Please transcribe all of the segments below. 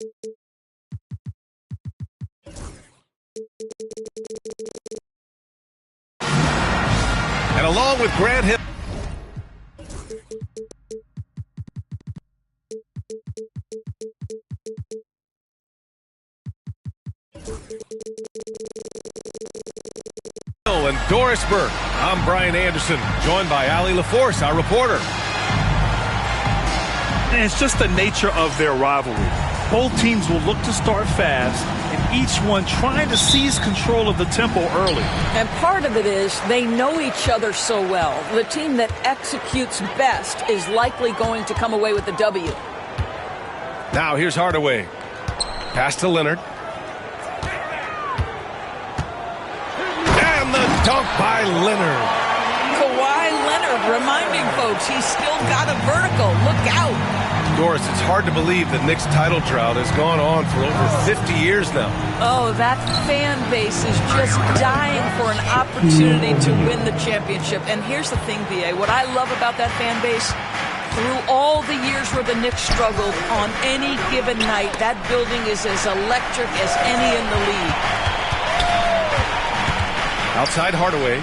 And along with Grant Hill. And Dorisburg. I'm Brian Anderson, joined by Allie LaForce, our reporter. And it's just the nature of their rivalry. Both teams will look to start fast, and each one trying to seize control of the tempo early. And part of it is they know each other so well. The team that executes best is likely going to come away with the W. Now here's Hardaway. Pass to Leonard. And the dunk by Leonard. Kawhi Leonard reminding folks he's still got a vertical. Look out. Doris, it's hard to believe the Knicks title drought has gone on for over 50 years now. Oh, that fan base is just dying for an opportunity to win the championship. And here's the thing, B.A., what I love about that fan base, through all the years where the Knicks struggled, on any given night, that building is as electric as any in the league. Outside Hardaway.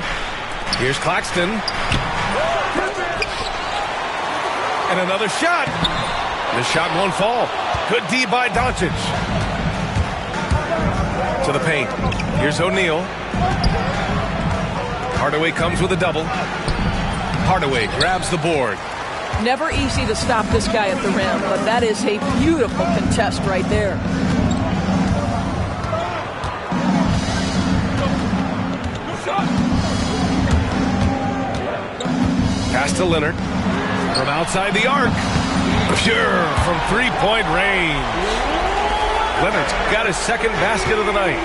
Here's Claxton. And another shot. This shot won't fall. Good D by Doncic. To the paint. Here's O'Neal. Hardaway comes with a double. Hardaway grabs the board. Never easy to stop this guy at the rim, but that is a beautiful contest right there. Pass to Leonard. From outside the arc. Pure from three-point range. Leonard's got his second basket of the night.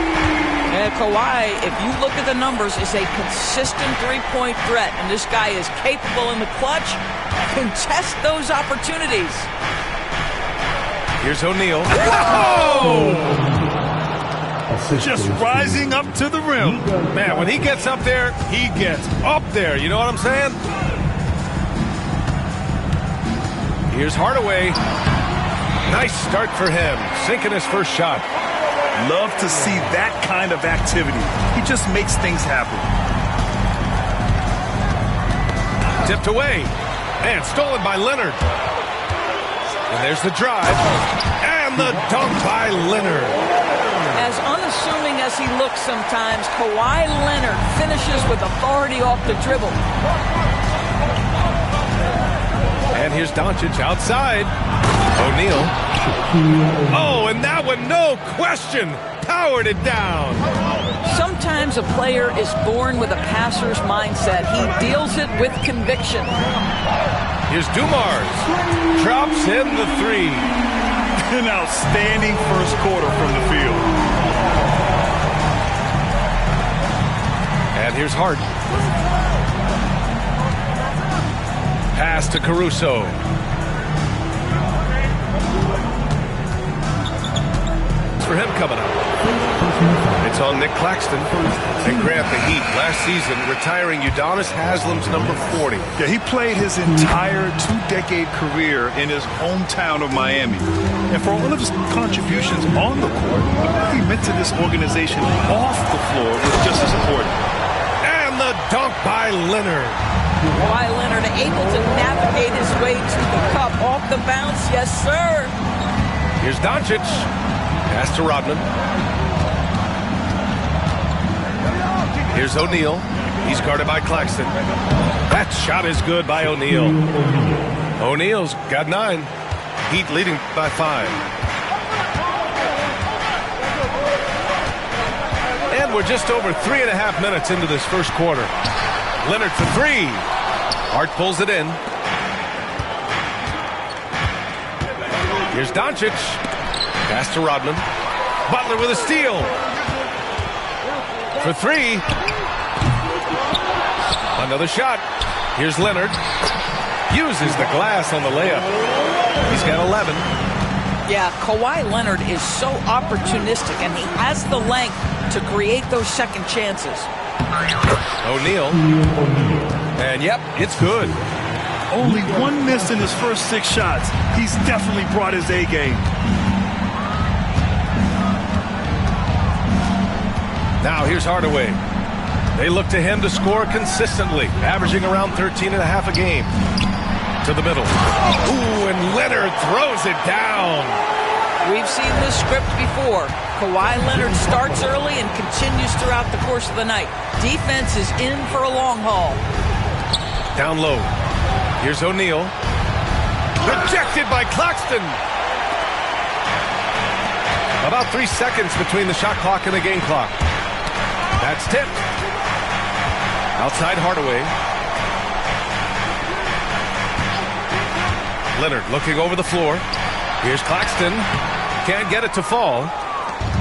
And Kawhi, if you look at the numbers, is a consistent three-point threat. And this guy is capable in the clutch. Contest those opportunities. Here's O'Neal. Oh! Just rising up to the rim. Man, when he gets up there, he gets up there. You know what I'm saying? Here's Hardaway. Nice start for him. Sinking his first shot. Love to see that kind of activity. He just makes things happen. Tipped away. And stolen by Leonard. And there's the drive. And the dunk by Leonard. As unassuming as he looks sometimes, Kawhi Leonard finishes with authority off the dribble. And here's Doncic outside. O'Neal. Oh, and that one, no question, powered it down. Sometimes a player is born with a passer's mindset. He deals it with conviction. Here's Dumars. Drops in the three. An outstanding first quarter from the field. And here's Harden. Pass to Caruso. For him coming up. It's on Nick Claxton. And Grant, the Heat last season retiring Udonis Haslem's number 40. Yeah, he played his entire two-decade career in his hometown of Miami. And for all of his contributions on the court, what he meant to this organization off the floor was just as important. And the dunk by Leonard. Kawhi Leonard able to navigate his way to the cup. Off the bounce, yes, sir. Here's Doncic. Pass to Rodman. Here's O'Neal. He's guarded by Claxton. That shot is good by O'Neal. O'Neal's got 9. Heat leading by 5. And we're just over 3.5 minutes into this first quarter. Leonard for 3. Hart pulls it in. Here's Doncic. Pass to Rodman. Butler with a steal. For 3. Another shot. Here's Leonard. Uses the glass on the layup. He's got 11. Yeah, Kawhi Leonard is so opportunistic, and he has the length to create those second chances. O'Neal. And yep, it's good. Only 1 miss in his first 6 shots. He's definitely brought his A game. Now here's Hardaway. They look to him to score consistently, averaging around 13.5 a game. To the middle. Ooh, and Leonard throws it down. We've seen this script before. Kawhi Leonard starts early and continues throughout the course of the night. Defense is in for a long haul. Down low. Here's O'Neal. Rejected by Claxton. About 3 seconds between the shot clock and the game clock. That's tipped. Outside Hardaway. Leonard looking over the floor. Here's Claxton. Can't get it to fall.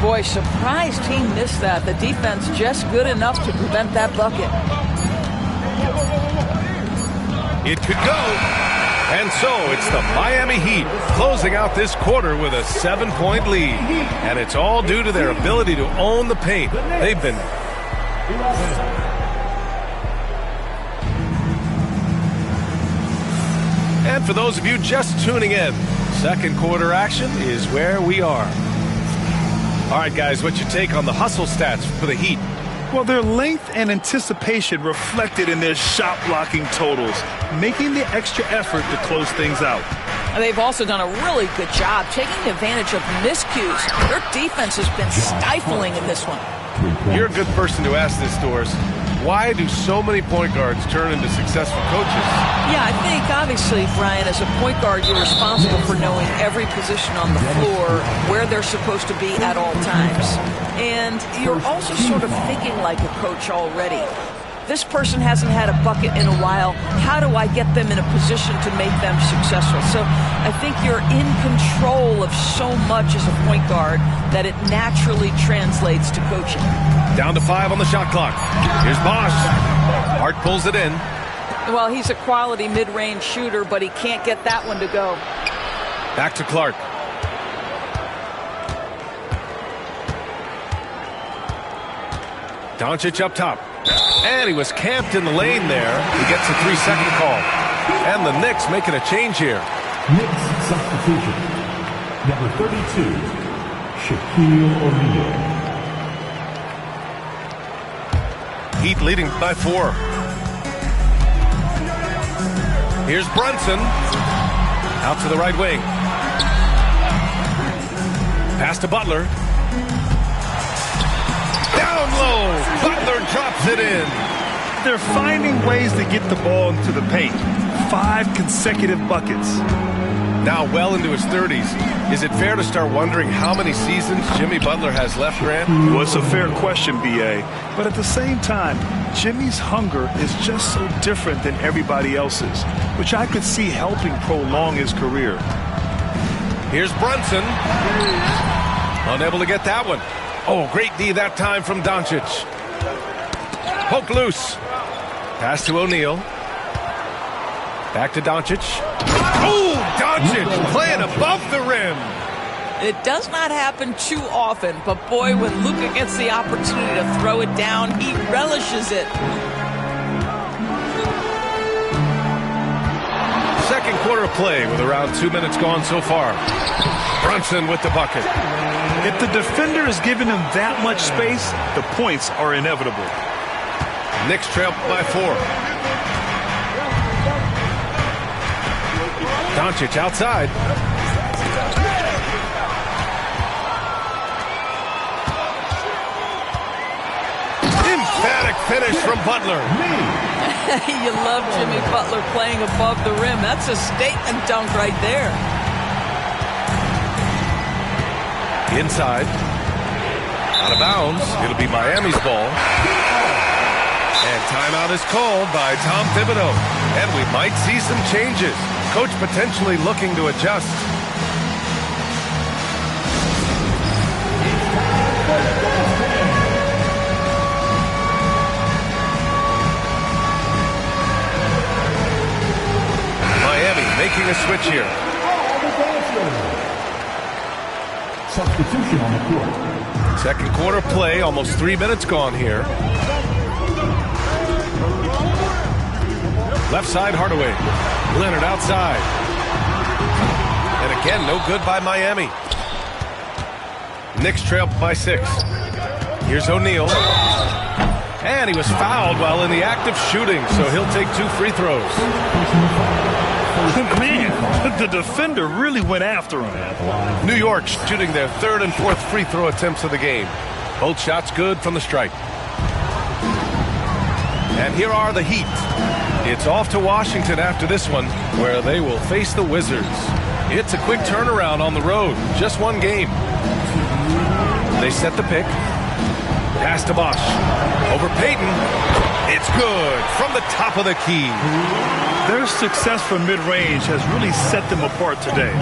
Boy, surprised he missed that. The defense just good enough to prevent that bucket. It could go. And so it's the Miami Heat closing out this quarter with a 7-point lead. And it's all due to their ability to own the paint. They've been... And for those of you just tuning in, second quarter action is where we are. All right, guys, what's your take on the hustle stats for the Heat? Well, their length and anticipation reflected in their shot blocking totals, making the extra effort to close things out. They've also done a really good job taking advantage of miscues. Their defense has been stifling in this one. You're a good person to ask this, Doris. Why do so many point guards turn into successful coaches? Yeah, I think obviously, Brian, as a point guard, you're responsible for knowing every position on the floor, where they're supposed to be at all times. And you're also sort of thinking like a coach already. This person hasn't had a bucket in a while. How do I get them in a position to make them successful? So I think you're in control of so much as a point guard that it naturally translates to coaching. Down to 5 on the shot clock. Here's Bosch. Hart pulls it in. Well, he's a quality mid-range shooter, but he can't get that one to go. Back to Clark. Doncic up top. And he was camped in the lane there. He gets a 3-second call. And the Knicks making a change here. Knicks substitution. Number 32, Shaquille O'Neal. Heat leading by 4. Here's Brunson. Out to the right wing. Pass to Butler. Down low. Butler drops it in. They're finding ways to get the ball into the paint. 5 consecutive buckets. Now well into his 30s. Is it fair to start wondering how many seasons Jimmy Butler has left, Grant? Well, it's a fair question, B.A. But at the same time, Jimmy's hunger is just so different than everybody else's, which I could see helping prolong his career. Here's Brunson. Unable to get that one. Oh, great D that time from Doncic. Poke loose. Pass to O'Neal. Back to Doncic. Oh, Doncic playing above the rim. It does not happen too often, but boy, when Luka gets the opportunity to throw it down, he relishes it. Second quarter of play with around 2 minutes gone so far. Brunson with the bucket. If the defender is giving him that much space, the points are inevitable. Knicks trail by 4. Doncic outside. Emphatic finish from Butler. You love Jimmy Butler playing above the rim. That's a statement dunk right there. Inside. Out of bounds. It'll be Miami's ball. And timeout is called by Tom Thibodeau. And we might see some changes. Coach potentially looking to adjust. Miami making a switch here. Substitution on the court. Second quarter play, almost 3 minutes gone here. Left side, Hardaway. Leonard outside. And again, no good by Miami. Knicks trail by 6. Here's O'Neal. And he was fouled while in the act of shooting, so he'll take 2 free throws. Man, the defender really went after him. New York shooting their 3rd and 4th free throw attempts of the game. Both shots good from the stripe. And here are the Heat. It's off to Washington after this one, where they will face the Wizards. It's a quick turnaround on the road. Just 1 game. They set the pick. Pass to Bosch. Over Payton. It's good from the top of the key. Their success from mid-range has really set them apart today.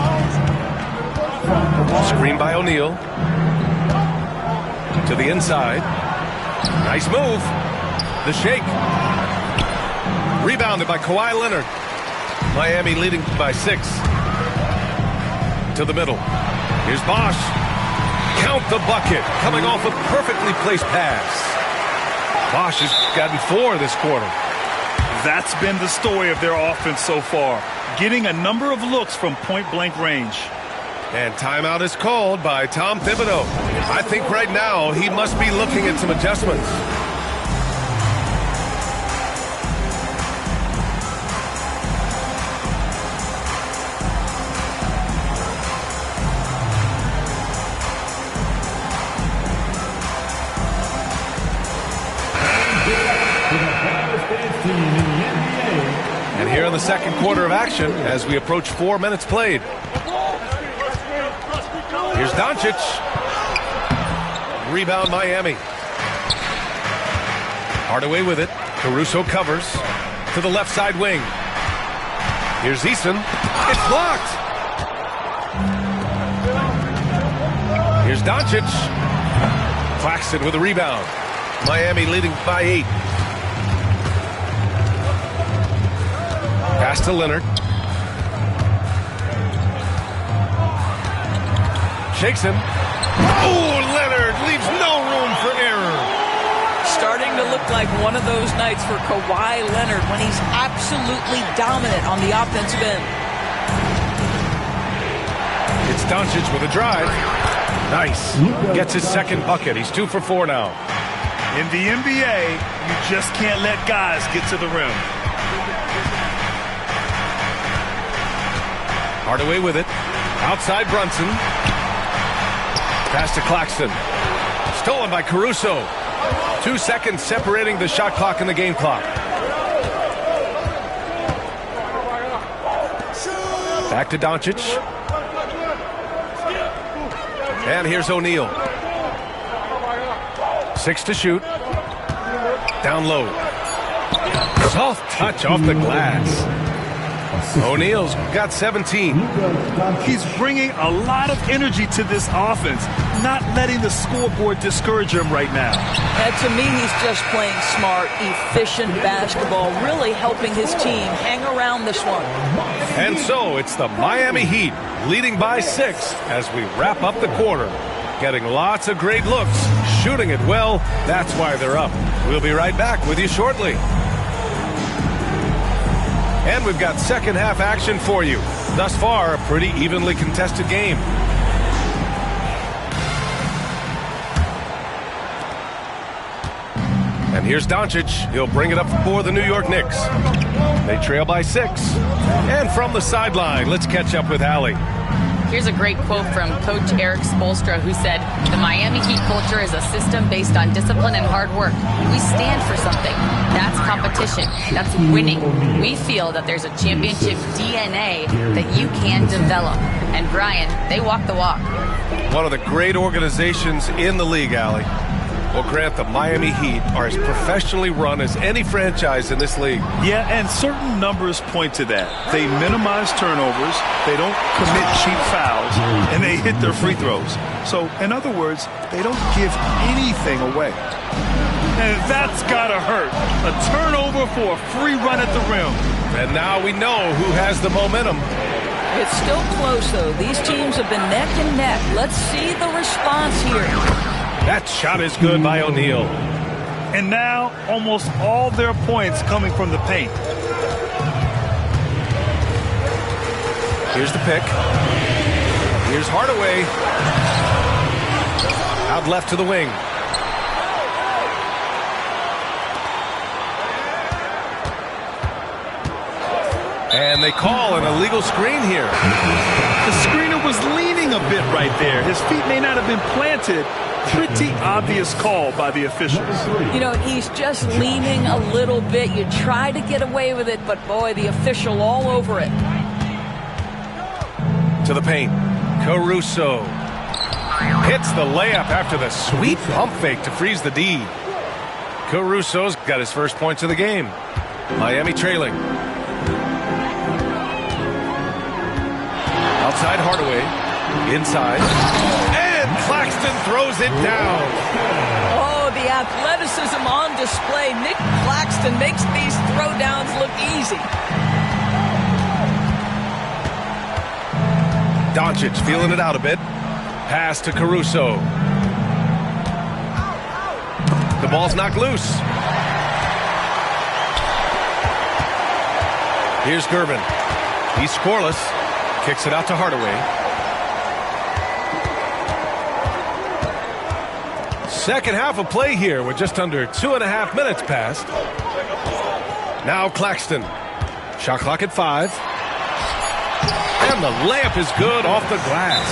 Screen by O'Neal. To the inside. Nice move. The shake. Rebounded by Kawhi Leonard. Miami leading by 6. To the middle. Here's Bosch. Count the bucket. Coming off a perfectly placed pass. Bosch has gotten 4 this quarter. That's been the story of their offense so far. Getting a number of looks from point-blank range. And timeout is called by Tom Thibodeau. I think right now he must be looking at some adjustments. And here in the second quarter of action as we approach 4 minutes played. Here's Doncic. Rebound Miami. Hardaway with it. Caruso covers to the left side wing. Here's Eason. It's blocked. Here's Doncic. Claxton with a rebound. Miami leading by 8. Pass to Leonard. Shakes him. Oh, Leonard leaves no room for error. Starting to look like one of those nights for Kawhi Leonard when he's absolutely dominant on the offensive end. It's Doncic with a drive. Nice. Gets his second bucket. He's 2 for 4 now. In the NBA, you just can't let guys get to the rim. Hardaway with it. Outside Brunson. Pass to Claxton. Stolen by Caruso. 2 seconds separating the shot clock and the game clock. Back to Doncic. And here's O'Neal. 6 to shoot. Down low. Soft touch off the glass. O'Neal's got 17. He's bringing a lot of energy to this offense, not letting the scoreboard discourage him right now. And to me, he's just playing smart, efficient basketball, really helping his team hang around this one. And so it's the Miami Heat leading by 6 as we wrap up the quarter. Getting lots of great looks, shooting it well. That's why they're up. We'll be right back with you shortly. And we've got second half action for you. Thus far, a pretty evenly contested game. And here's Doncic. He'll bring it up for the New York Knicks. They trail by 6. And from the sideline, let's catch up with Allie. Here's a great quote from Coach Eric Spoelstra, who said, "The Miami Heat culture is a system based on discipline and hard work. We stand for something. That's competition. That's winning. We feel that there's a championship DNA that you can develop." And Brian, they walk the walk. One of the great organizations in the league, Allie. Well, Grant, the Miami Heat are as professionally run as any franchise in this league. Yeah, and certain numbers point to that. They minimize turnovers, they don't commit cheap fouls, and they hit their free throws. So, in other words, they don't give anything away. And that's gotta hurt. A turnover for a free run at the rim. And now we know who has the momentum. It's still close, though. These teams have been neck and neck. Let's see the response here. That shot is good by O'Neal. And now, almost all their points coming from the paint. Here's the pick. Here's Hardaway. Out left to the wing. And they call an illegal screen here. The screener was leaning a bit right there. His feet may not have been planted. Pretty obvious call by the officials. You know, he's just leaning a little bit. You try to get away with it, but boy, the official all over it. To the paint. Caruso hits the layup after the sweet pump fake to freeze the D. Caruso's got his first points of the game. Miami trailing. Outside Hardaway. Inside. And Claxton throws it down. Oh, the athleticism on display. Nick Claxton makes these throwdowns look easy. Doncic feeling it out a bit. Pass to Caruso. The ball's knocked loose. Here's Gervin. He's scoreless. Kicks it out to Hardaway. Second half of play here with just under 2.5 minutes passed. Now Claxton. Shot clock at 5. And the layup is good off the glass.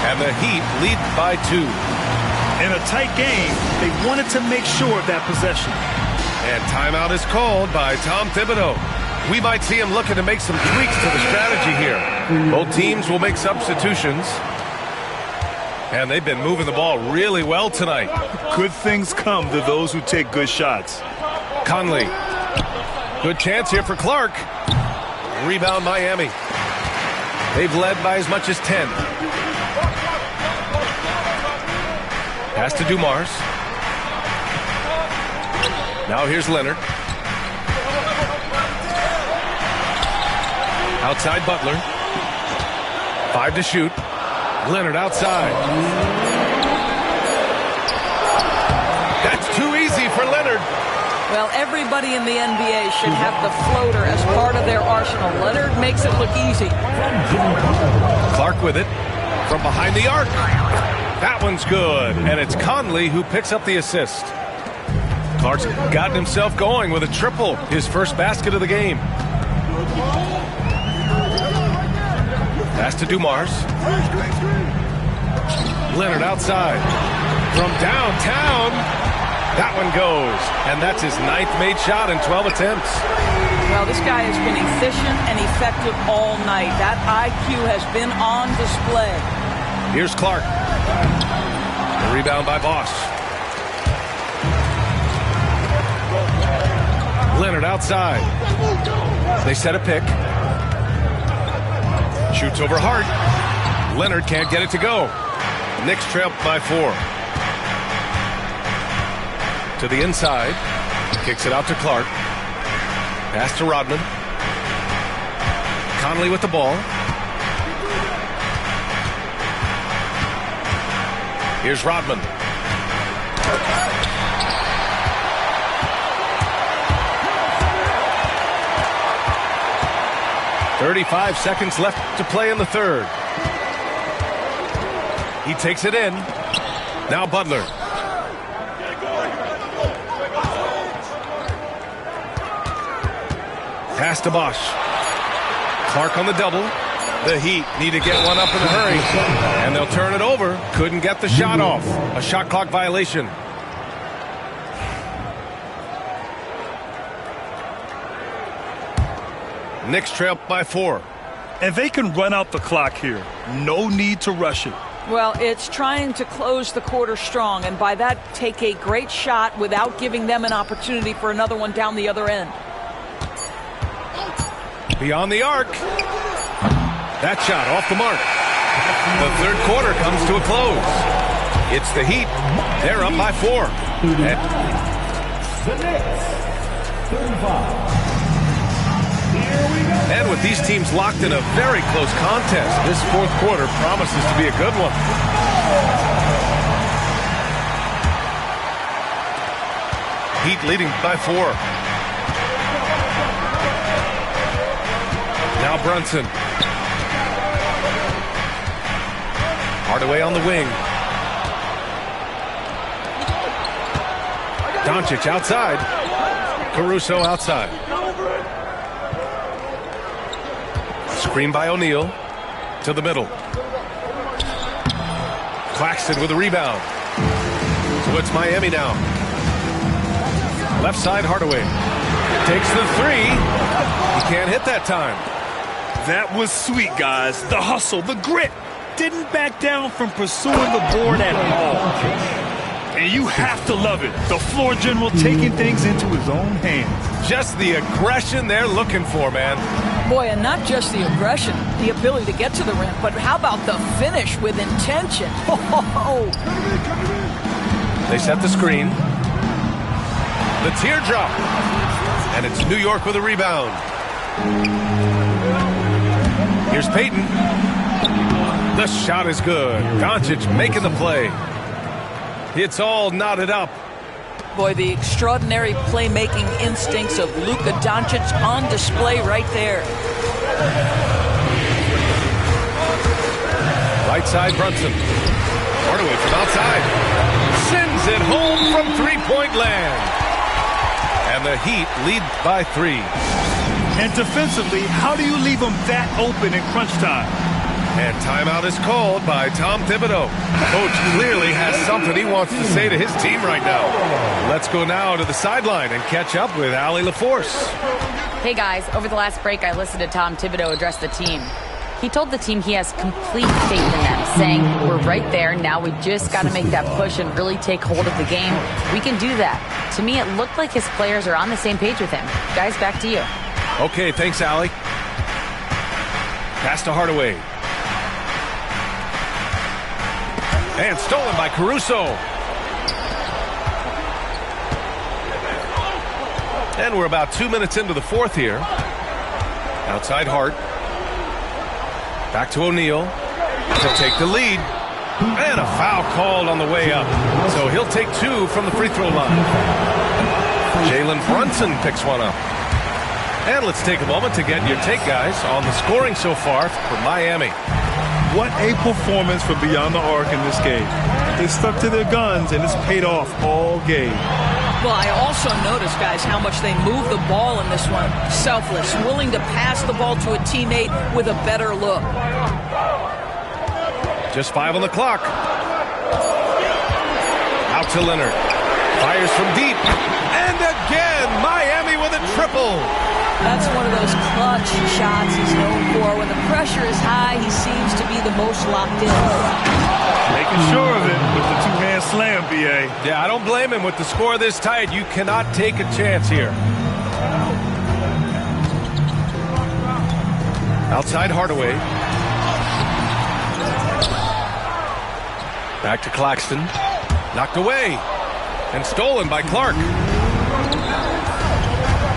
And the Heat lead by 2. In a tight game, they wanted to make sure of that possession. And timeout is called by Tom Thibodeau. We might see him looking to make some tweaks to the strategy here. Both teams will make substitutions. And they've been moving the ball really well tonight. Good things come to those who take good shots. Conley. Good chance here for Clark. Rebound Miami. They've led by as much as 10. Pass to Dumars. Now here's Leonard. Outside Butler. 5 to shoot. Leonard outside. That's too easy for Leonard. Well, everybody in the NBA should have the floater as part of their arsenal. Leonard makes it look easy. Clark with it from behind the arc. That one's good, and it's Conley who picks up the assist. Clark's gotten himself going with a triple, his first basket of the game. Pass to Dumars. Leonard outside. From downtown. That one goes. And that's his 9th made shot in 12 attempts. Well, this guy has been efficient and effective all night. That IQ has been on display. Here's Clark. The rebound by Bosch. Leonard outside. They set a pick. Shoots over Hart. Leonard can't get it to go. Knicks trail by 4. To the inside. Kicks it out to Clark. Pass to Rodman. Conley with the ball. Here's Rodman. "35 seconds left to play in the third." He takes it in. Now Butler. Pass to Bosch. Clark on the double. The Heat need to get one up in a hurry. And they'll turn it over. Couldn't get the shot off. A shot clock violation. Knicks trail by 4. And they can run out the clock here. No need to rush it. Well, it's trying to close the quarter strong, and by that, take a great shot without giving them an opportunity for another one down the other end. Beyond the arc. That shot off the mark. The third quarter comes to a close. It's the Heat. They're up by 4. The Knicks, 35. And with these teams locked in a very close contest, this fourth quarter promises to be a good one. Heat leading by 4. Now Brunson. Hardaway on the wing. Doncic outside. Caruso outside. Screen by O'Neal. To the middle. Claxton with a rebound. So it's Miami now. Left side, Hardaway. Takes the three. He can't hit that time. That was sweet, guys. The hustle, the grit. Didn't back down from pursuing the board at all. And you have to love it. The floor general taking things into his own hands. Just the aggression they're looking for, man. Boy, and not just the aggression, the ability to get to the rim, but how about the finish with intention? Oh. They set the screen. The teardrop. And it's New York with a rebound. Here's Payton. The shot is good. Doncic making the play. It's all knotted up. Boy, the extraordinary playmaking instincts of Luka Doncic on display right there. Right side, Brunson. Hardaway from outside. Sends it home from three-point land. And the Heat lead by 3. And defensively, how do you leave them that open in crunch time? And timeout is called by Tom Thibodeau. Coach clearly has something he wants to say to his team right now. Let's go now to the sideline and catch up with Allie LaForce. Hey guys, over the last break I listened to Tom Thibodeau address the team. He told the team he has complete faith in them, saying, we're right there, now we just got to make that push and really take hold of the game. We can do that. To me, it looked like his players are on the same page with him. Guys, back to you. Okay, thanks, Allie. Pass to Hardaway. And stolen by Caruso. And we're about 2 minutes into the fourth here. Outside Hart. Back to O'Neal to take the lead. And a foul called on the way up. So he'll take 2 from the free throw line. Jalen Brunson picks one up. And let's take a moment to get your take, guys, on the scoring so far for Miami. What a performance from beyond the arc in this game. They stuck to their guns, and it's paid off all game. Well, I also noticed, guys, how much they move the ball in this one. Selfless, willing to pass the ball to a teammate with a better look. Just 5 on the clock. Out to Leonard. Fires from deep. And again, Miami with a triple. That's one of those clutch shots he's known for. When the pressure is high, he seems to be the most locked in. Making sure of it with the two-man slam, B.A. Yeah, I don't blame him. With the score this tight, you cannot take a chance here. Outside Hardaway. Back to Claxton. Knocked away. And stolen by Clark.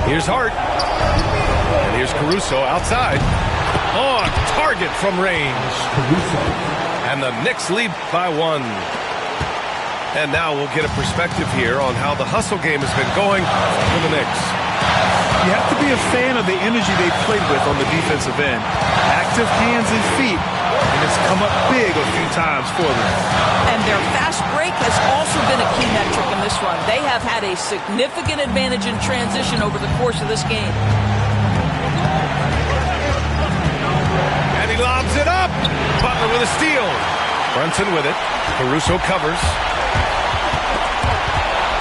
Here's Hart. And here's Caruso outside. On target from range. And the Knicks lead by 1. And now we'll get a perspective here on how the hustle game has been going for the Knicks. You have to be a fan of the energy they played with on the defensive end. Active hands and feet. And it's come up big a few times for them. And their fast break has also been a key metric in this one. They have had a significant advantage in transition over the course of this game. And he lobs it up. Butler with a steal. Brunson with it. Caruso covers.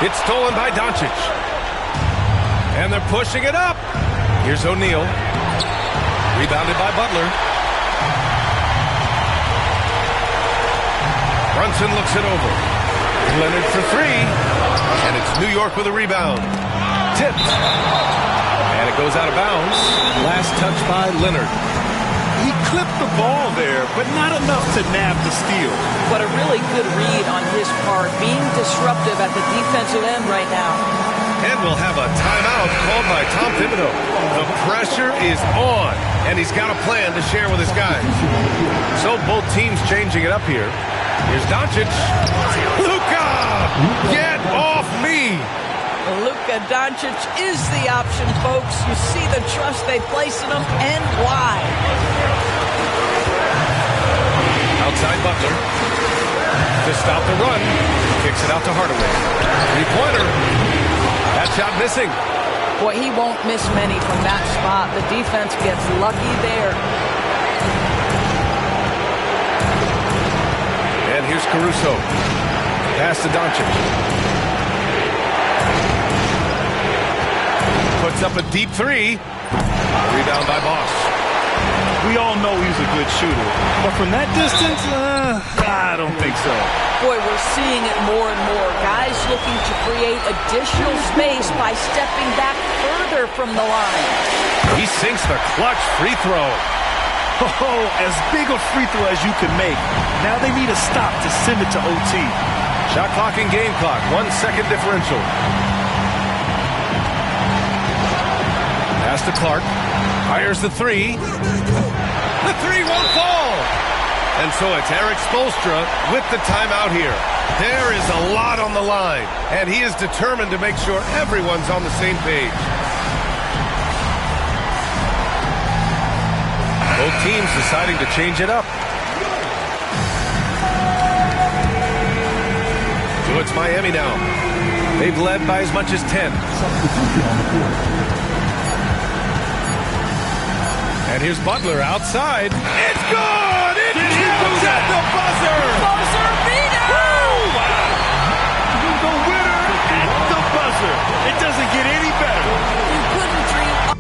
It's stolen by Doncic. And they're pushing it up. Here's O'Neal. Rebounded by Butler. Brunson looks it over. Leonard for 3. And it's New York with a rebound. Tipped. And it goes out of bounds. Last touch by Leonard. He clipped the ball there, but not enough to nab the steal. But a really good read on his part, being disruptive at the defensive end right now. And we'll have a timeout called by Tom Thibodeau. The pressure is on, and he's got a plan to share with his guys. So both teams changing it up here. Here's Doncic. Luka! Get off me! Luka Doncic is the option, folks. You see the trust they place in him and why. Outside Butler. To stop the run. Kicks it out to Hardaway. Three-pointer. That shot missing. Boy, he won't miss many from that spot. The defense gets lucky there. And here's Caruso. Pass to Doncic. Puts up a deep three. Rebound by Boss. We all know he's a good shooter, but from that distance, I don't think so. Boy, we're seeing it more and more. Guys looking to create additional space by stepping back further from the line. He sinks the clutch free throw. Oh, as big a free throw as you can make. Now they need a stop to send it to OT. Shot clock and game clock, 1 second differential. Pass to Clark. Fires the three. The three won't fall. And so it's Erik Spoelstra with the timeout here. There is a lot on the line, and he is determined to make sure everyone's on the same page. Both teams deciding to change it up. So it's Miami now. They've led by as much as 10. Substitution on the court. And here's Butler outside. It's good! It counts at the buzzer! Buzzer beater! Wow! The winner at the buzzer. It doesn't get any better. You couldn't dream.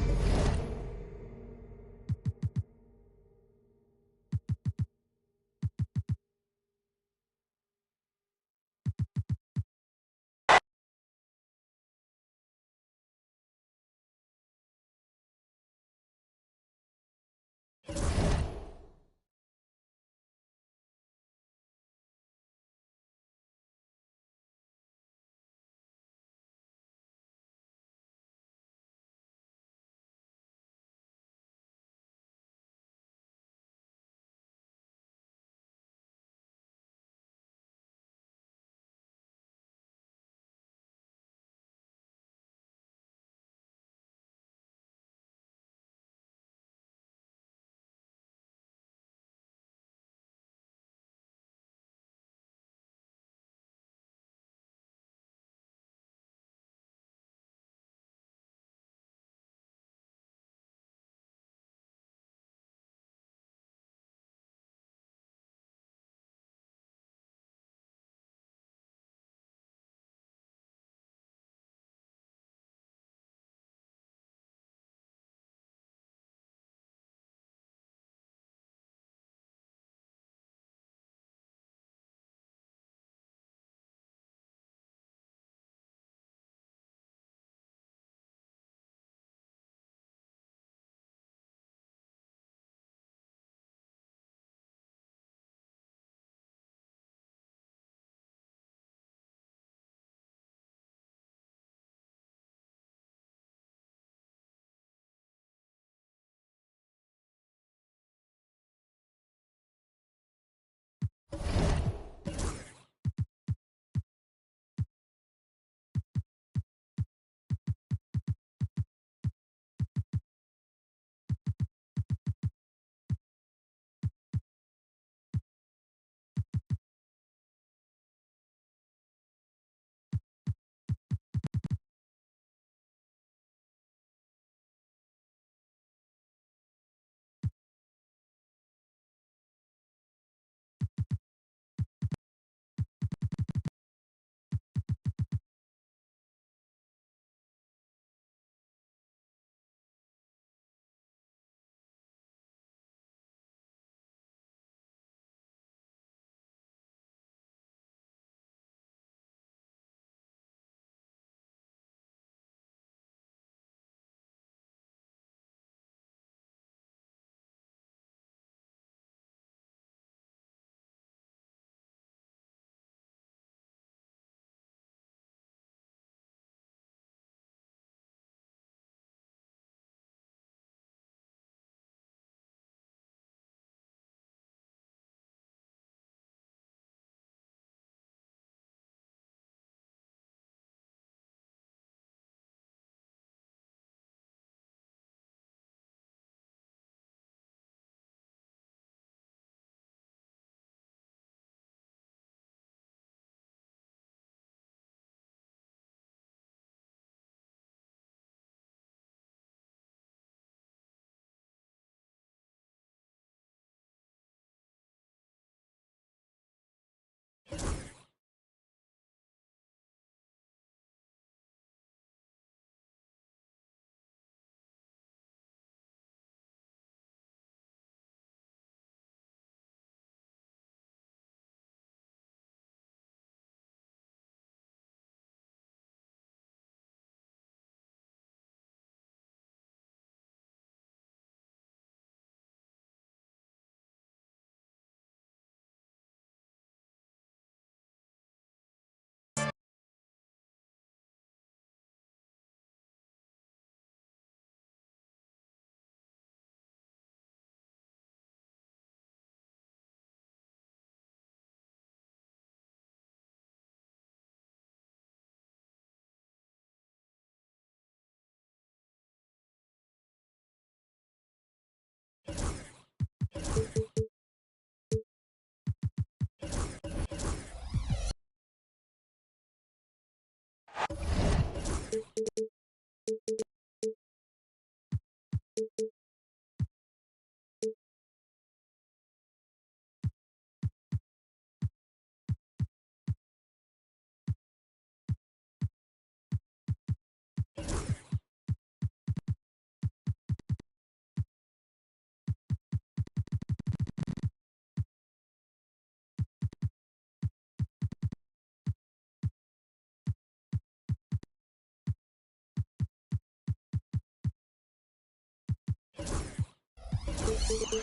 Welcome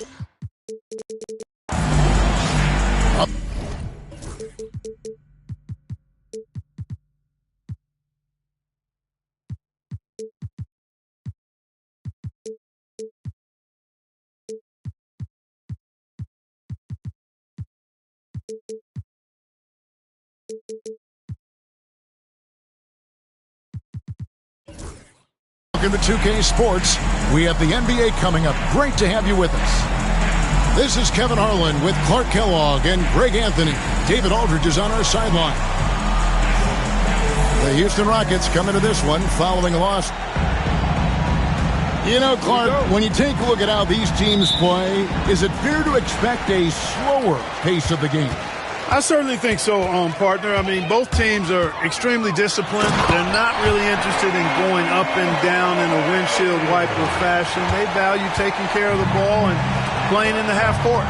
to 2K Sports. We have the NBA coming up. Great to have you with us. This is Kevin Harlan with Clark Kellogg and Greg Anthony. David Aldridge is on our sideline. The Houston Rockets come into this one following a loss. You know, Clark, when you take a look at how these teams play, is it fair to expect a slower pace of the game? I certainly think so, partner. I mean, both teams are extremely disciplined. They're not really interested in going up and down in a windshield wiper fashion. They value taking care of the ball and playing in the half court.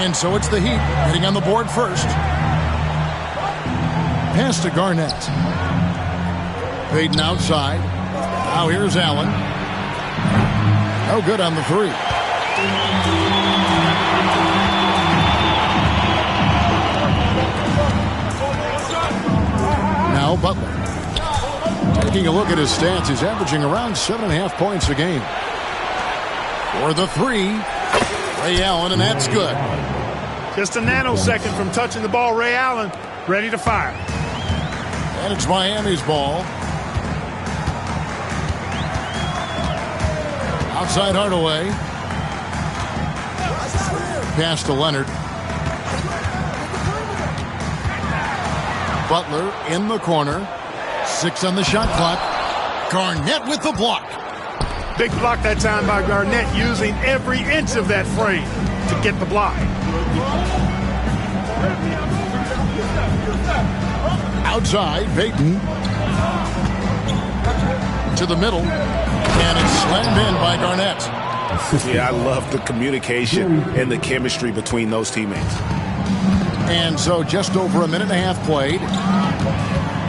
And so it's the Heat getting on the board first. Pass to Garnett. Payton outside. Now here's Allen. No good on the three. Now Butler. Taking a look at his stats, he's averaging around 7.5 points a game. For the three, Ray Allen, and that's good. Just a nanosecond from touching the ball, Ray Allen ready to fire. And it's Miami's ball. Outside Hardaway. Pass to Leonard. Butler in the corner. 6 on the shot clock. Garnett with the block. Big block that time by Garnett, using every inch of that frame to get the block. Outside, Payton. To the middle. And it's slammed in by Garnett. Yeah, I love the communication and the chemistry between those teammates. And so just over a minute and a half played.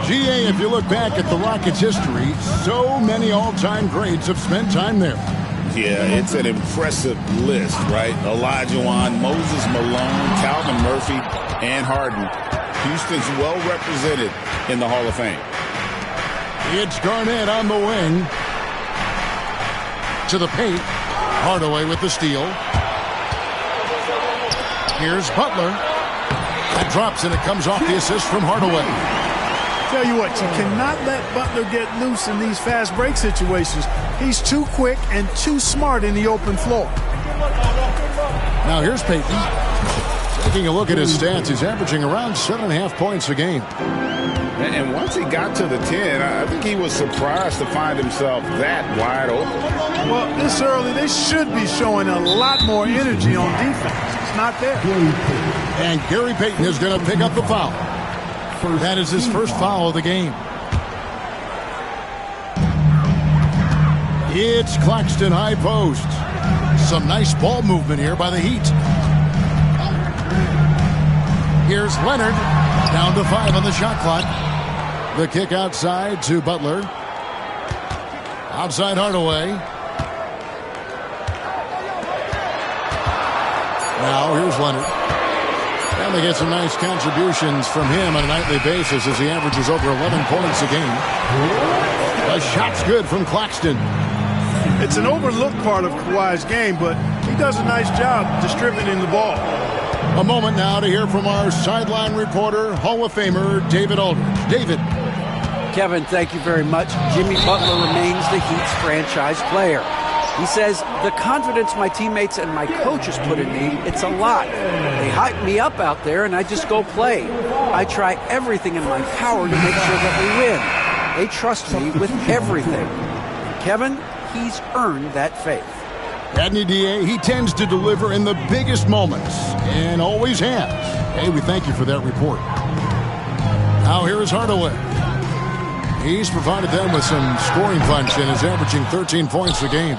GA, if you look back at the Rockets' history, so many all-time greats have spent time there. Yeah, it's an impressive list, right? Olajuwon, Moses Malone, Calvin Murphy, and Harden. Houston's well represented in the Hall of Fame. It's Garnett on the wing. To the paint. Hardaway with the steal. Here's Butler. That drops, and it comes off the assist from Hardaway. Tell you what, you cannot let Butler get loose in these fast break situations. He's too quick and too smart in the open floor. Now here's Payton. Taking a look at his stats, he's averaging around 7.5 points a game. And once he got to the 10, I think he was surprised to find himself that wide open. Well, this early, they should be showing a lot more energy on defense. It's not there. And Gary Payton is going to pick up the foul. That is his first foul of the game. It's Claxton high post. Some nice ball movement here by the Heat. Here's Leonard. Down to 5 on the shot clock. The kick outside to Butler. Outside Hardaway. Now here's Leonard. And they get some nice contributions from him on a nightly basis as he averages over 11 points a game. The shot's good from Claxton. It's an overlooked part of Kawhi's game, but he does a nice job distributing the ball. A moment now to hear from our sideline reporter, Hall of Famer David Aldridge. David. Kevin, thank you very much. Jimmy Butler remains the Heat's franchise player. He says, the confidence my teammates and my coaches put in me, it's a lot. They hype me up out there, and I just go play. I try everything in my power to make sure that we win. They trust me with everything. And Kevin, he's earned that faith. Adney DA, he tends to deliver in the biggest moments, and always has. Hey, we thank you for that report. Now here is Hardaway. He's provided them with some scoring punch and is averaging 13 points a game.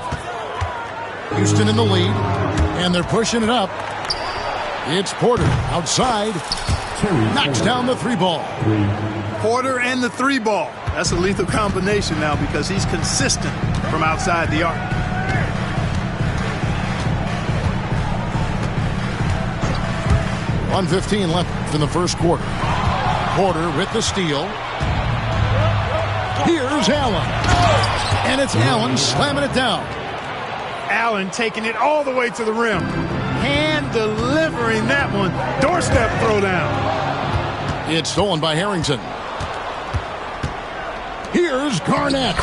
Houston in the lead, and they're pushing it up. It's Porter outside. Knocks down the 3 ball. Porter and the 3 ball. That's a lethal combination now because he's consistent from outside the arc. 1:15 left in the first quarter. Porter with the steal. Here's Allen. And it's Allen slamming it down. Allen taking it all the way to the rim. Hand delivering that one. Doorstep throwdown. It's stolen by Harrington. Here's Garnett.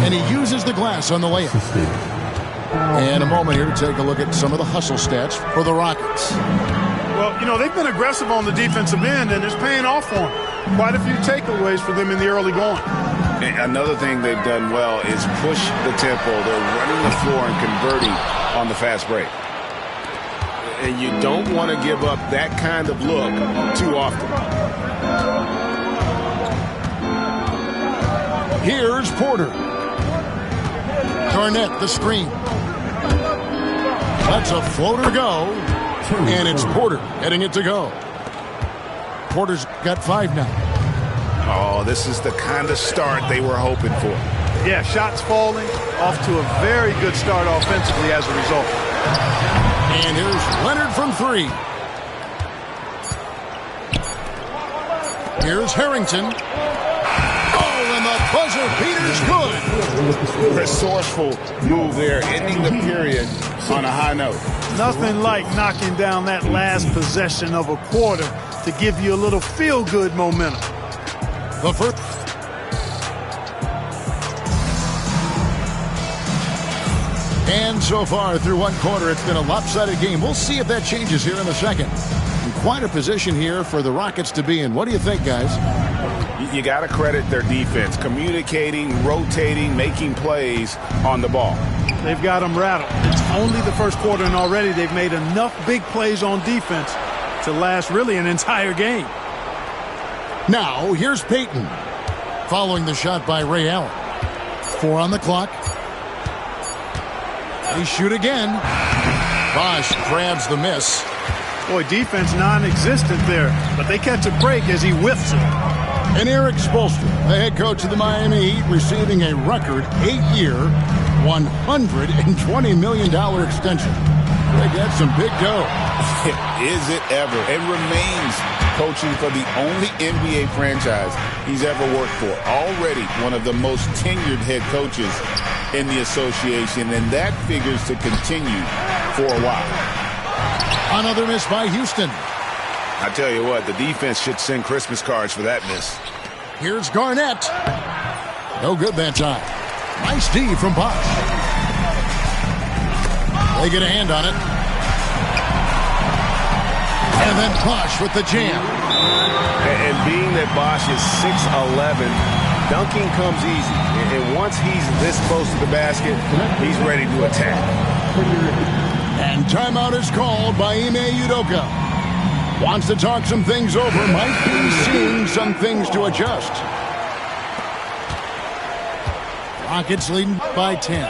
And he uses the glass on the layup. And a moment here to take a look at some of the hustle stats for the Rockets. Well, you know, they've been aggressive on the defensive end, and it's paying off for them. Quite a few takeaways for them in the early going. Another thing they've done well is push the tempo. They're running the floor and converting on the fast break. And you don't want to give up that kind of look too often. Here's Porter. Garnett, the screen. Lets a floater go. And it's Porter heading it to go. Porter's got 5 now. Oh, this is the kind of start they were hoping for. Yeah, shots falling, off to a very good start offensively as a result. And here's Leonard from 3. Here's Harrington. Oh, and the buzzer beater's good. Resourceful move there, ending the period on a high note. Nothing like knocking down that last possession of a quarter to give you a little feel-good momentum. The first. And so far through one quarter, it's been a lopsided game. We'll see if that changes here in the second. And quite a position here for the Rockets to be in. What do you think, guys? You got to credit their defense, communicating, rotating, making plays on the ball. They've got them rattled. It's only the first quarter, and already they've made enough big plays on defense to last really an entire game. Now, here's Payton. Following the shot by Ray Allen. 4 on the clock. They shoot again. Bosh grabs the miss. Boy, defense non-existent there, but they catch a break as he whiffs it. And Eric Spoelstra, the head coach of the Miami Heat, receiving a record 8-year, $120 million extension. They got some big dough. Is it ever? It remains coaching for the only NBA franchise he's ever worked for. Already one of the most tenured head coaches in the association, and that figures to continue for a while. Another miss by Houston. I tell you what, the defense should send Christmas cards for that miss. Here's Garnett. No good that time. Nice D from Bosh. They get a hand on it. And then Bosh with the jam. And being that Bosh is 6'11", dunking comes easy. And once he's this close to the basket, he's ready to attack. And timeout is called by Ime Udoka. Wants to talk some things over. Might be seeing some things to adjust. Rockets leading by 10.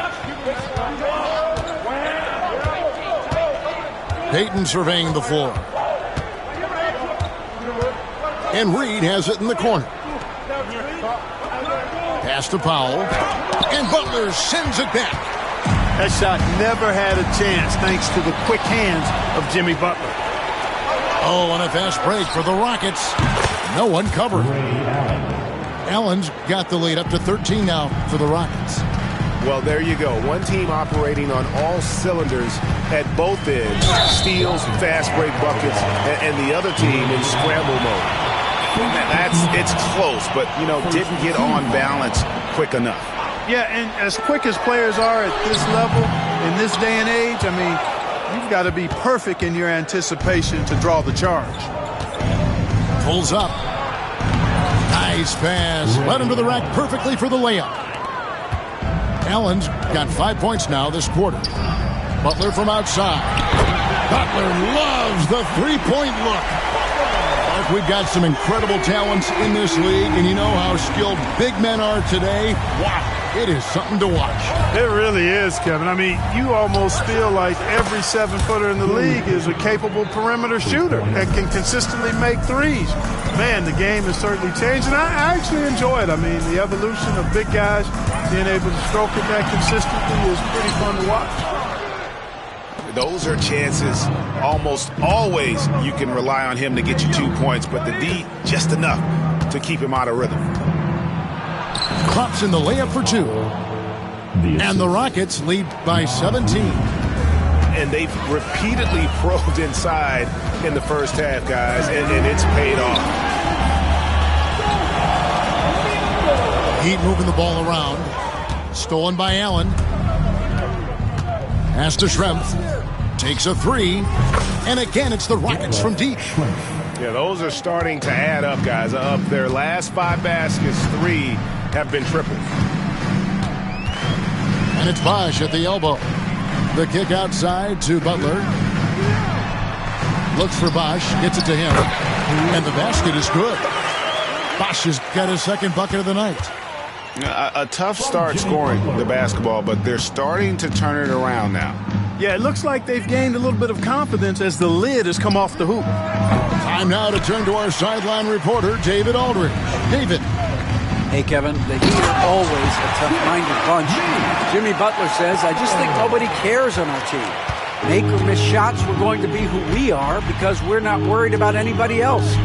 Payton surveying the floor. And Reed has it in the corner. Pass to Powell. And Butler sends it back. That shot never had a chance thanks to the quick hands of Jimmy Butler. Oh, and a fast break for the Rockets. No one covered. Allen's got the lead up to 13 now for the Rockets. Well, there you go. One team operating on all cylinders at both ends. Steals, fast break buckets, and the other team in scramble mode. It's close, but, you know, didn't get on balance quick enough. Yeah, and as quick as players are at this level, in this day and age, I mean, you've got to be perfect in your anticipation to draw the charge. Pulls up. Nice pass. Led him to the rack perfectly for the layup. Allen's got 5 points now this quarter. Butler from outside. Butler loves the three-point look. Mark, we've got some incredible talents in this league, and you know how skilled big men are today. Wow. It is something to watch. It really is, Kevin. I mean, you almost feel like every 7-footer in the league is a capable perimeter shooter that can consistently make threes. Man, the game has certainly changed, and I actually enjoy it. I mean, the evolution of big guys being able to stroke it that consistently is pretty fun to watch. those are chances almost always you can rely on him to get you 2 points, but the D just enough to keep him out of rhythm. Drops in the layup for 2. And the Rockets lead by 17. And they've repeatedly probed inside in the first half, guys, and it's paid off. Heat moving the ball around. Stolen by Allen. Pass to Schrempf. Takes a 3. And again, it's the Rockets from deep. Yeah, those are starting to add up, guys. Up their last 5 baskets, 3 have been tripled. And it's Bosh at the elbow. The kick outside to Butler. Looks for Bosh. Gets it to him. And the basket is good. Bosh has got his second bucket of the night. A tough start scoring the basketball, but they're starting to turn it around now. Yeah, it looks like they've gained a little bit of confidence as the lid has come off the hoop. Time now to turn to our sideline reporter, David Aldridge. David. Hey, Kevin, the Heat are always a tough-minded bunch. Jimmy Butler says, I just think nobody cares on our team. Make or miss shots, we're going to be who we are because we're not worried about anybody else.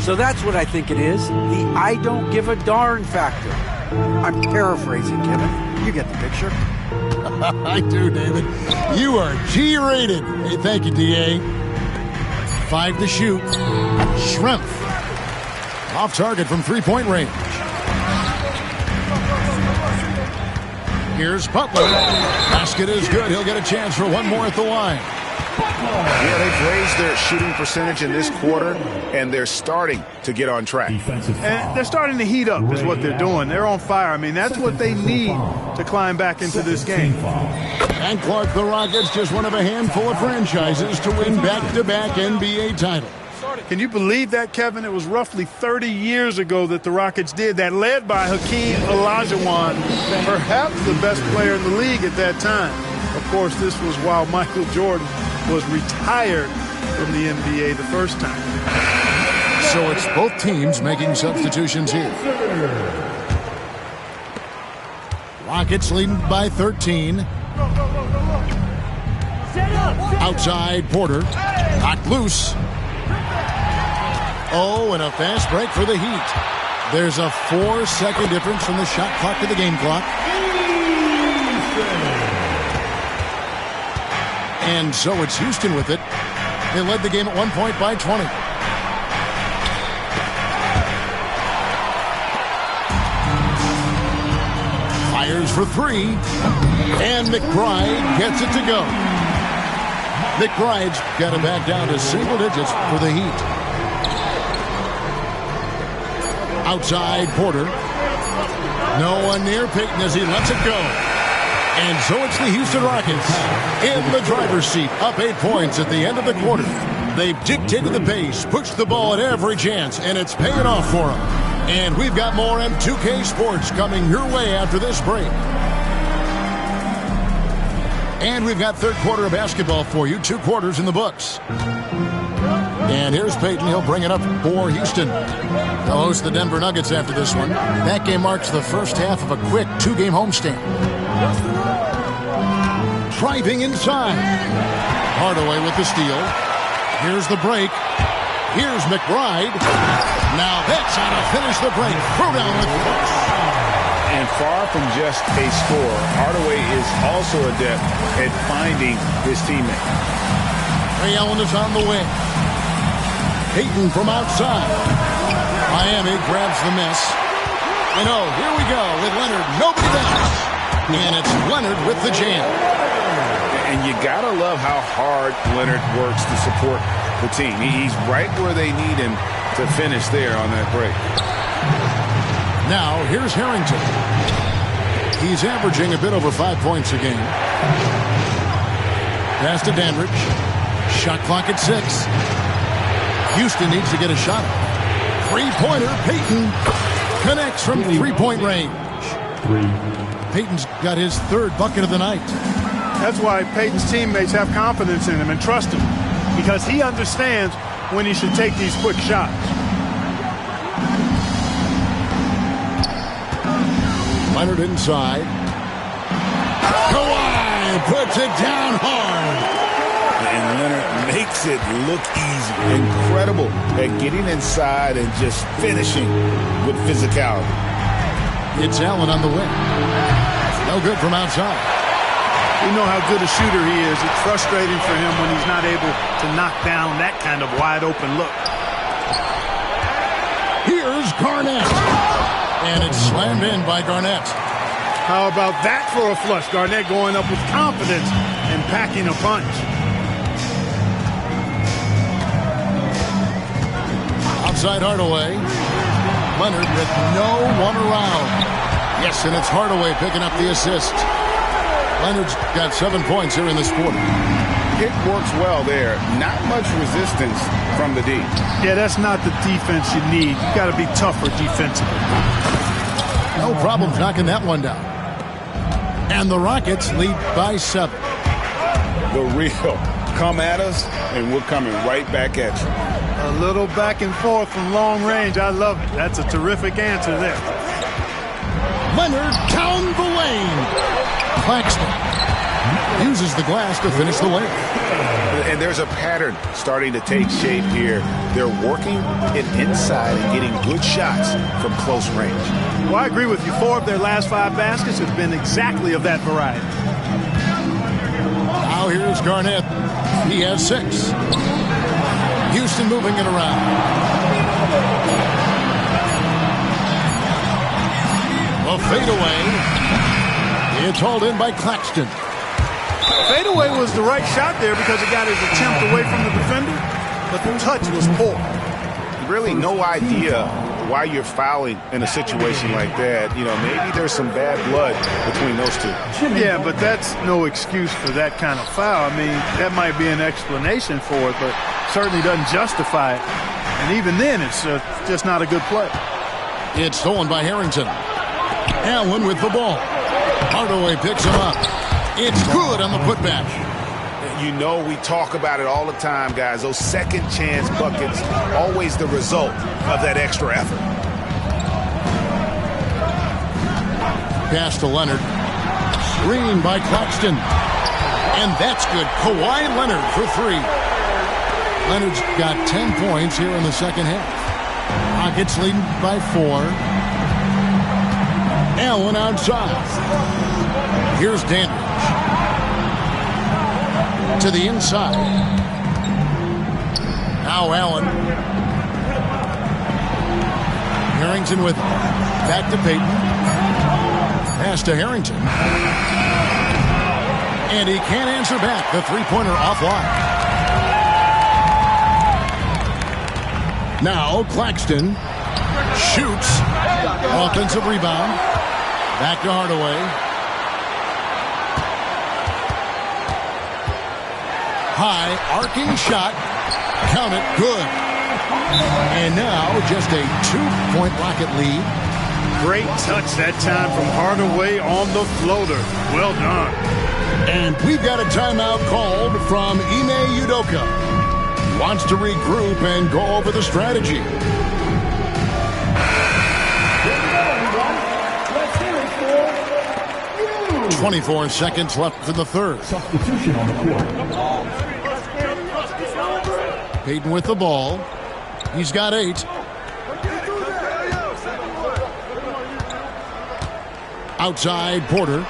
So that's what I think it is, the I don't give a darn factor. I'm paraphrasing, Kevin. You get the picture. I do, David. You are G-rated. Hey, thank you, D.A. 5 to shoot. Schrempf. Off target from three-point range. Here's Butler. Basket is good. He'll get a chance for one more at the line. Yeah, they've raised their shooting percentage in this quarter, and they're starting to get on track. And they're starting to heat up is what they're doing. They're on fire. I mean, that's what they need to climb back into this game. And Clark, the Rockets, just one of a handful of franchises to win back-to-back NBA titles. Can you believe that, Kevin? It was roughly 30 years ago that the Rockets did that, led by Hakeem Olajuwon, perhaps the best player in the league at that time. Of course, this was while Michael Jordan was retired from the NBA the first time. So it's both teams making substitutions here. Rockets leading by 13. Outside Porter. Knocked loose. Oh, and a fast break for the Heat. There's a 4-second difference from the shot clock to the game clock. And so it's Houston with it. They led the game at 1 point by 20. Fires for 3. And McBride gets it to go. McBride's got it back down to single digits for the Heat. Outside Porter. No one near Payton as he lets it go. And so it's the Houston Rockets in the driver's seat, up 8 points at the end of the quarter. They've dictated the pace, pushed the ball at every chance, and it's paying off for them. And we've got more M2K Sports coming your way after this break. And we've got third quarter of basketball for you, 2 quarters in the books. And here's Payton. He'll bring it up for Houston. They'll host the Denver Nuggets after this one. That game marks the first half of a quick 2-game homestand. Driving inside. Hardaway with the steal. Here's the break. Here's McBride. Now that's how to finish the break. Throw down with force. And far from just a scorer, Hardaway is also adept at finding his teammate. Ray Allen is on the wing. Payton from outside. Miami grabs the miss. And oh, here we go with Leonard. Nobody bounce. And it's Leonard with the jam. And you gotta love how hard Leonard works to support the team. He's right where they need him to finish there on that break. Now, here's Harrington. He's averaging a bit over 5 points a game. Pass to Dandridge. Shot clock at 6. Houston needs to get a shot. Three-pointer, Payton connects from three-point range. Payton's got his third bucket of the night. That's why Payton's teammates have confidence in him and trust him, because he understands when he should take these quick shots. Leonard inside. Kawhi puts it down hard. Leonard makes it look easy. Incredible at getting inside and just finishing with physicality. It's Allen on the wing. No good from outside. We know how good a shooter he is. It's frustrating for him when he's not able to knock down that kind of wide-open look. Here's Garnett. And it's slammed in by Garnett. How about that for a flush? Garnett going up with confidence and packing a punch. Outside Hardaway. Leonard with no one around. Yes, and it's Hardaway picking up the assist. Leonard's got 7 points here in this quarter. It works well there. Not much resistance from the D. Yeah, that's not the defense you need. You got to be tougher defensively. No problem knocking that one down. And the Rockets lead by 7. The real. Come at us, and we're coming right back at you. A little back and forth from long range. I love it. That's a terrific answer there. Leonard down the lane. Claxton uses the glass to finish the lane. And there's a pattern starting to take shape here. They're working it inside and getting good shots from close range. Well, I agree with you. 4 of their last 5 baskets have been exactly of that variety. Now here's Garnett. He has 6. Houston moving it around. A fadeaway. It's hauled in by Claxton. Fadeaway was the right shot there because it got his attempt away from the defender, but the touch was poor. Really no idea why you're fouling in a situation like that. You know, maybe there's some bad blood between those two. Yeah, but that's no excuse for that kind of foul. I mean, that might be an explanation for it, but certainly doesn't justify it. And even then, it's just not a good play. It's stolen by Harrington. Allen with the ball. Hardaway picks him up. It's good on the putback. You know, we talk about it all the time, guys. Those second chance buckets, always the result of that extra effort. Pass to Leonard. Screen by Claxton. And that's good. Kawhi Leonard for 3. Leonard's got 10 points here in the second half. Rockets leading by 4. Allen outside. Here's Dandridge. To the inside. Now Allen. Harrington with it. Back to Payton. Pass to Harrington. And he can't answer back. The three-pointer offline. Now Claxton shoots. Offensive rebound. Back to Hardaway. High arcing shot. Count it. Good. And now just a 2-point Rocket lead. Great touch that time from Hardaway on the floater. Well done. And we've got a timeout called from Ime Udoka. Wants to regroup and go over the strategy. 24 seconds left in the third. Substitution on the court. Payton with the ball. He's got 8. Outside Porter.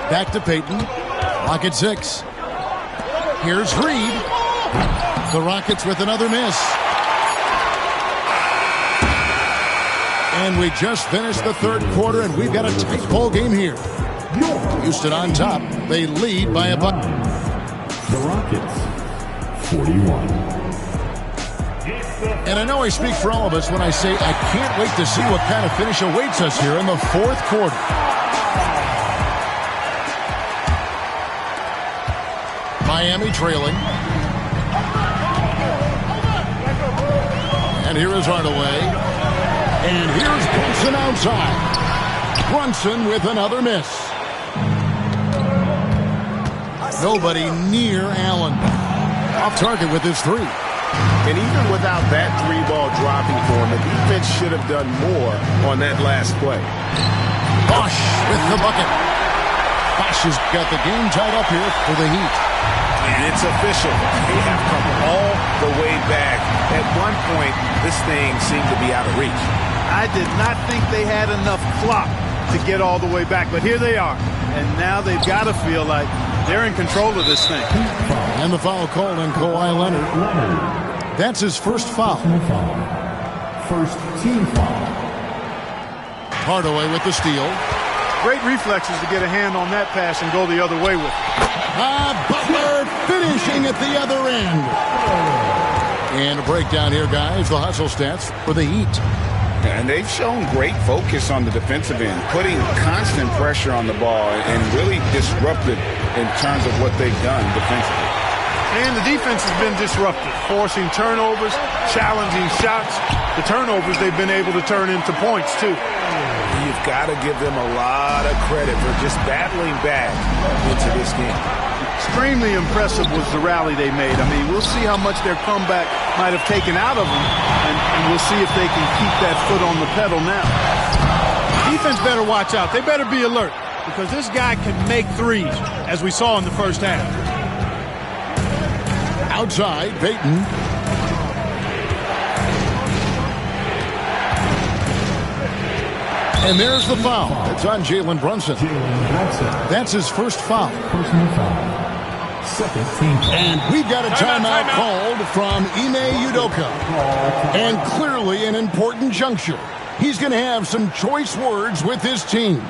Back to Payton. Rockets 6. Here's Reed. The Rockets with another miss. And we just finished the third quarter, and we've got a tight ball game here. Houston on top. They lead by a bucket. The Rockets, 41. And I know I speak for all of us when I say I can't wait to see what kind of finish awaits us here in the fourth quarter. Miami trailing. And here is Hardaway. And here's Brunson outside. Brunson with another miss. Nobody near Allen. Off target with his 3. And even without that 3-ball dropping for him, the defense should have done more on that last play. Bosh with the bucket. Bosh has got the game tied up here for the Heat. And it's official. They have come all the way back. At one point, this thing seemed to be out of reach. I did not think they had enough clock to get all the way back, but here they are. And now they've got to feel like they're in control of this thing. And the foul called on Kawhi Leonard. That's his first foul. First team foul. Hardaway with the steal. Great reflexes to get a hand on that pass and go the other way with it. Butler finishing at the other end. And a breakdown here, guys. The hustle stats for the Heat. And they've shown great focus on the defensive end, putting constant pressure on the ball and really disruptive in terms of what they've done defensively. And the defense has been disruptive, forcing turnovers, challenging shots. The turnovers they've been able to turn into points, too. You've got to give them a lot of credit for just battling back into this game. Extremely impressive was the rally they made. I mean, we'll see how much their comeback might have taken out of them, and we'll see if they can keep that foot on the pedal now. Defense better watch out. They better be alert, because this guy can make threes, as we saw in the first half. Outside, Payton. And there's the foul. It's on Jalen Brunson. That's his first foul. Personal foul. Second team foul. And we've got a timeout called from Ime Udoka. And clearly an important juncture. He's going to have some choice words with his team.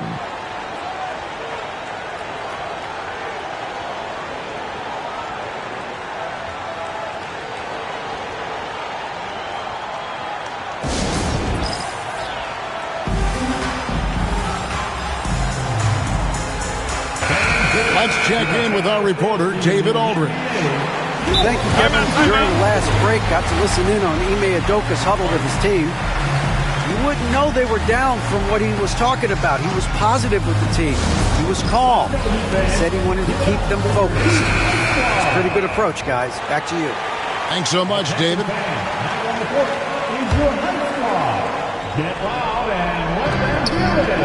Let's check in with our reporter, David Aldridge. Thank you, Kevin. During the last break, got to listen in on Ime Udoka's huddle with his team. You wouldn't know they were down from what he was talking about. He was positive with the team. He was calm. He said he wanted to keep them focused. It's a pretty good approach, guys. Back to you. Thanks so much, David.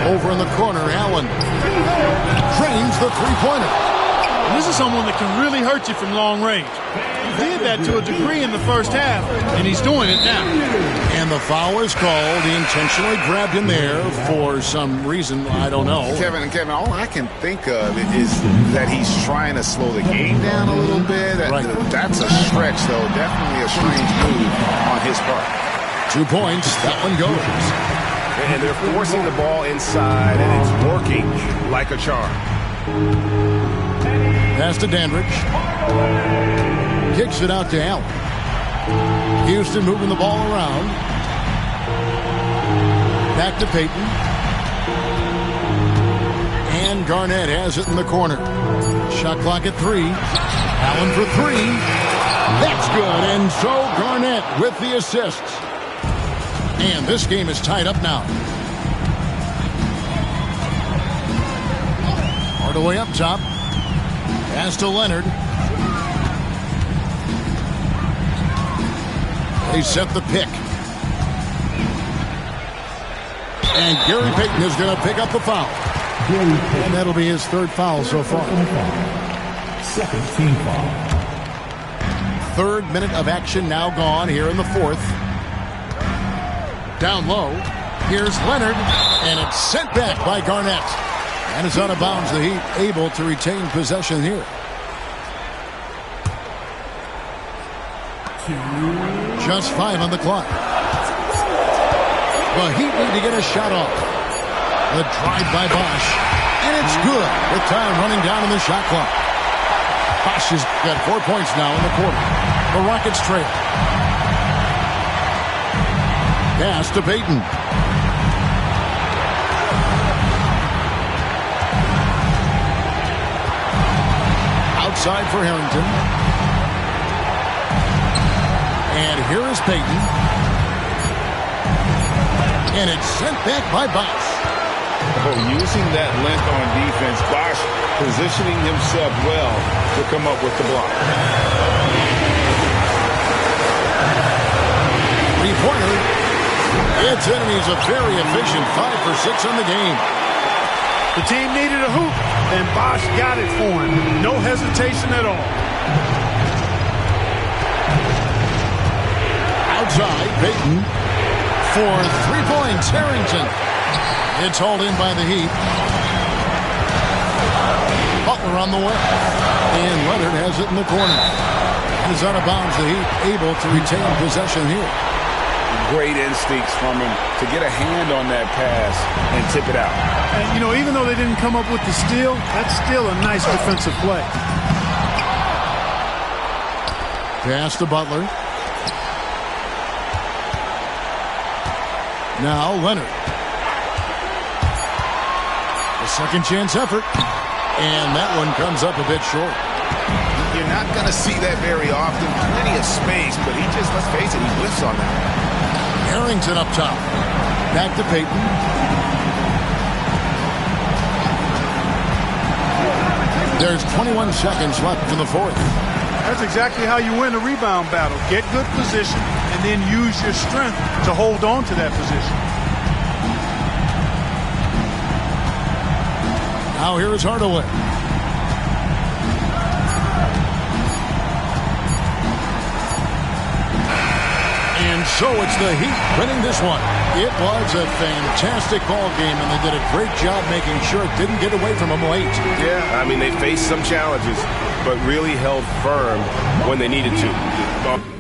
Over in the corner, Allen drains the three-pointer. And this is someone that can really hurt you from long range. He did that to a degree in the first half, and he's doing it now. And the foul is called. He intentionally grabbed him there for some reason, I don't know. Kevin, all I can think of is that he's trying to slow the game down a little bit. Right. That's a stretch, though. Definitely a strange move on his part. 2 points. That one goes. And they're forcing the ball inside, and it's working like a charm. Pass to Dandridge. Kicks it out to Allen. Houston moving the ball around. Back to Payton. And Garnett has it in the corner. Shot clock at 3. Allen for 3. That's good. And so Garnett with the assists. And this game is tied up now. Hardaway up top. Pass to Leonard. They set the pick. And Gary Payton is going to pick up the foul. And that'll be his third foul so far. Second team foul. Third minute of action now gone here in the fourth. Down low. Here's Leonard. And it's sent back by Garnett. And it's out of bounds. The Heat able to retain possession here. Just 5 on the clock. The Heat need to get a shot off. The drive by Bosh. And it's good with time running down in the shot clock. Bosh has got 4 points now in the quarter. The Rockets trail. Pass to Payton. Outside for Harrington. And here is Payton. And it's sent back by Bosh. Using that length on defense, Bosh positioning himself well to come up with the block. Three-pointer. It's in, and he's a very efficient 5 for 6 on the game. The team needed a hoop, and Bosh got it for him. No hesitation at all. Outside, Payton for 3 points. Harrington. It's hauled in by the Heat. Butler on the way. And Leonard has it in the corner. Is out of bounds. The Heat able to retain possession here. Great instincts from him to get a hand on that pass and tip it out. And, you know, even though they didn't come up with the steal, that's still a nice defensive play. Pass to Butler. Now Leonard. A second chance effort. And that one comes up a bit short. You're not going to see that very often. Plenty of space, but he just, let's face it, he whiffs on that. Harrington up top. Back to Payton. There's 21 seconds left in the fourth. That's exactly how you win a rebound battle. Get good position and then use your strength to hold on to that position. Now here is Hardaway. And so it's the Heat winning this one. It was a fantastic ball game, and they did a great job making sure it didn't get away from them late. Yeah, I mean, they faced some challenges, but really held firm when they needed to.